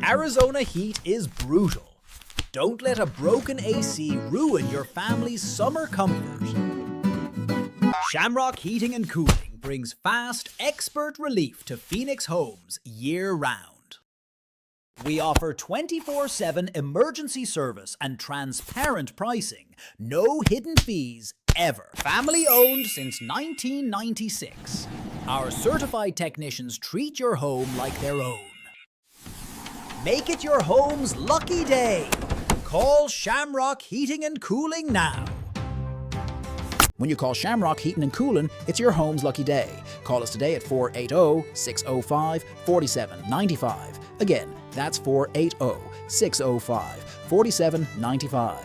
Arizona heat is brutal. Don't let a broken AC ruin your family's summer comfort. Shamrock Heating and Cooling brings fast, expert relief to Phoenix homes year-round. We offer 24/7 emergency service and transparent pricing. No hidden fees ever. Family owned since 1996. Our certified technicians treat your home like their own. Make it your home's lucky day. Call Shamrock Heating and Cooling now. When you call Shamrock Heating and Cooling, it's your home's lucky day. Call us today at 480-605-4795. Again, that's 480-605-4795.